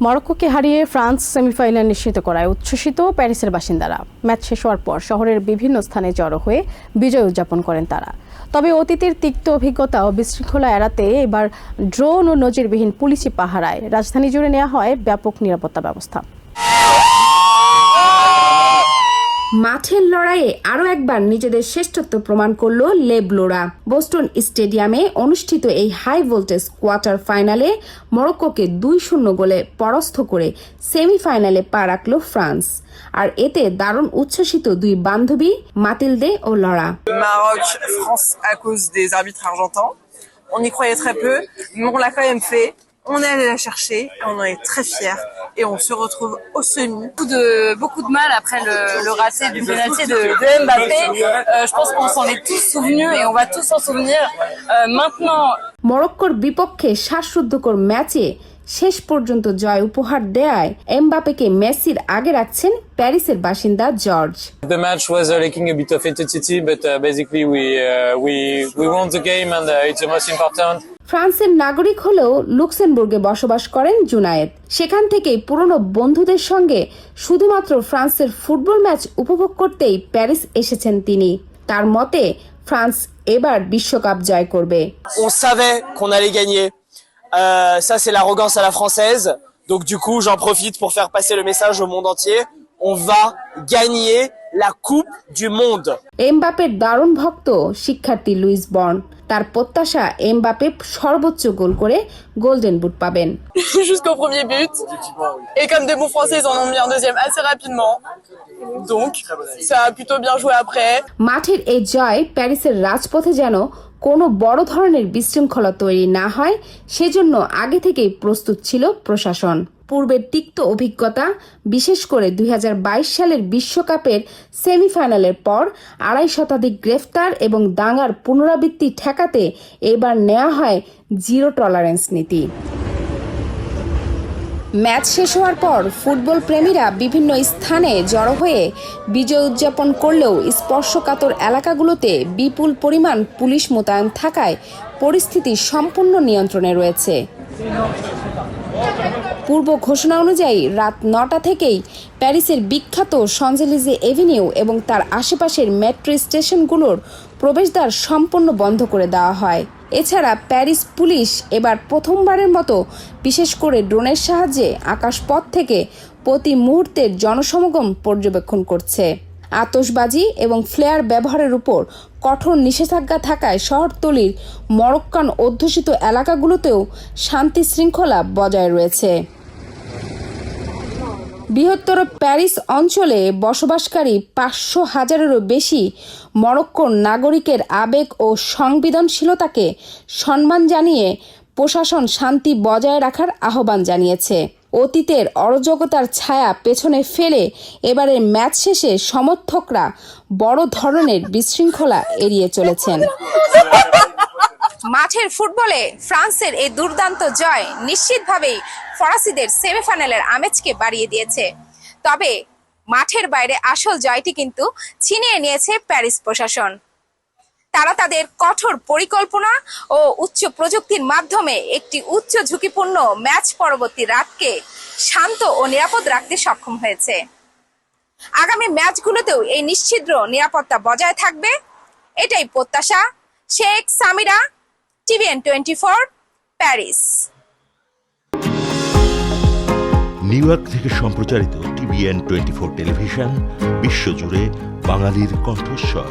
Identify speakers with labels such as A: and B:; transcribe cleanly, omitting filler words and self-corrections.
A: মরক্কোকে হারিয়ে France semifinal নিশ্চিত করায় উচ্ছ্বসিত প্যারিসের বাসিন্দারা। ম্যাচ শেষ হওয়ার পর শহরের বিভিন্ন স্থানে জড়ো হয়ে বিজয় উদযাপন করেন তারা। তবে অতীতের তিক্ত অভিজ্ঞতা ও বিশৃঙ্খলা এড়াতে এবার ড্রোন ও নজিরবিহীন পুলিশি পাহারায় রাজধানী জুড়ে নেওয়া হয় ব্যাপক নিরাপত্তা ব্যবস্থা।
B: মাঠের লড়াইয়ে আরও একবার নিজেদের শ্রেষ্ঠত্ব প্রমাণ করল লে ব্লোরা। বোস্টন স্টেডিয়ামে অনুষ্ঠিত এই হাই ভোল্টেজ কোয়ার্টার ফাইনালে মরক্কোকে 2-0 গোলে পরাস্ত করে সেমিফাইনালে পা রাখল ফ্রান্স। আর এতে দারুণ উচ্ছ্বসিত দুই বান্ধবী মাতিলদে ও Laura.
C: Maroc, France à cause des arbitres argentins. On y croyait très peu, mais on l'a quand même fait. On est allé la chercher et on en est très fiers. Et on se retrouve au semi.
D: Beaucoup de mal après le raté du pénalty de Mbappé. Je pense qu'on s'en est tous souvenus et on va tous s'en souvenir. Maintenant,
B: মরক্কোর বিপক্ষে শ্বাসরুদ্ধকর ম্যাচে শেষ পর্যন্ত জয় উপহার দেয়ায় এমবাপেকে মেসির আগে রাখছেন প্যারিসের বাসিন্দা George.
E: The match was lacking a bit of intensity, but basically we won the game and it's the most important.
B: ফ্রান্সের নাগরিক হলেও লুক্সেমবুর্গে বসবাস করেন জুনায়েদ। সেখান থেকেই পুরনো বন্ধুদের সঙ্গে শুধুমাত্র ফ্রান্সের ফুটবল ম্যাচ উপভোগ করতেই প্যারিস এসেছেন তিনি। তার মতে ফ্রান্স এবার বিশ্বকাপ জয় করবে।
F: On savait qu'on allait gagner. Ça c'est l'arrogance à la française. Donc du coup, j'en profite pour faire passer le message au monde entier. On va gagner la Coupe du Monde.
B: এমবাপের দারুণ ভক্ত শিক্ষার্থী Luis born. তার প্রত্যাশা Mbappe সর্বোচ্চ গোল করে golden boot পাবেন।
D: jusqu'au premier but. Et comme des bons Français, ils en ont mis un deuxième assez rapidement. Donc, ça a plutôt bien joué après.
B: মাঠের এই জয় প্যারিসের রাজপথে যেন কোনো বড় ধরনের বিশৃঙ্খলা তৈরি না হয় সেজন্য আগে থেকেই প্রস্তুত ছিল প্রশাসন। পূর্বের তিক্ত অভিজ্ঞতা, বিশেষ করে 2022 সালের বিশ্বকাপের সেমিফাইনালের পর 2.5 শতাধিক গ্রেফতার এবং দাঙ্গার পুনরাবৃত্তি ঠেকাতে এবার নেওয়া হয় জিরো টলারেন্স নীতি। ম্যাচ শেষ হওয়ার পর ফুটবল প্রেমীরা বিভিন্ন স্থানে জড়ো হয়ে বিজয় উদযাপন করলেও স্পর্শকাতর এলাকাগুলোতে বিপুল পরিমাণ পুলিশ মোতায়েন থাকায় পরিস্থিতি সম্পূর্ণ নিয়ন্ত্রণে রয়েছে। পূর্ব ঘোষণা অনুযায়ী রাত 9টা থেকেই প্যারিসের বিখ্যাত শানজেলিজে এভিনিউ এবং তার আশেপাশের মেট্রো স্টেশনগুলোর প্রবেশদ্বার সম্পূর্ণ বন্ধ করে দেওয়া হয়। এছাড়া প্যারিস পুলিশ এবার প্রথমবারের মতো বিশেষ করে ড্রোনের সাহায্যে আকাশপথ থেকে প্রতি মুহূর্তের জনসমাগম পর্যবেক্ষণ করছে। আতশবাজি এবং ফ্লেয়ার ব্যবহারের উপর কঠোর নিষেধাজ্ঞা থাকায় শহরতলির মরক্কান অধ্যুষিত এলাকাগুলোতেও শান্তি শৃঙ্খলা বজায় রয়েছে। বৃহত্তর প্যারিস অঞ্চলে বসবাসকারী 500,000-এরও বেশি মরক্কোর নাগরিকের আবেগ ও সংবেদনশীলতাকে সম্মান জানিয়ে প্রশাসন শান্তি বজায় রাখার আহ্বান জানিয়েছে। অতীতের অরাজকতার ছায়া পেছনে ফেলে এবারের ম্যাচ শেষে সমর্থকরা বড় ধরনের বিশৃঙ্খলা এড়িয়ে চলেছেন। মাঠের ফুটবলে ফ্রান্সের এই দুর্দান্ত জয় নিশ্চিতভাবেই ফরাসিদের সেমিফাইনালের আমেজকে বাড়িয়ে দিয়েছে। তবে মাঠের বাইরে আসল জয়টি কিন্তু ছিনিয়ে নিয়েছে প্যারিস প্রশাসন। তারা তাদের কঠোর পরিকল্পনা ও উচ্চ প্রযুক্তির মাধ্যমে একটি উচ্চ ঝুঁকিপূর্ণ ম্যাচ পরবর্তী রাতকে শান্ত ও নিরাপদ রাখতে সক্ষম হয়েছে। আগামী ম্যাচগুলোতেও এই নিশ্ছিদ্র নিরাপত্তা বজায় থাকবে, এটাই প্রত্যাশা। Sheikh Samira, TVN 24, Paris.
G: New York থেকে সম্প্রচারিত TVN 24 টেলিভিশন বিশ্বজুড়ে বাঙালির কণ্ঠস্বর।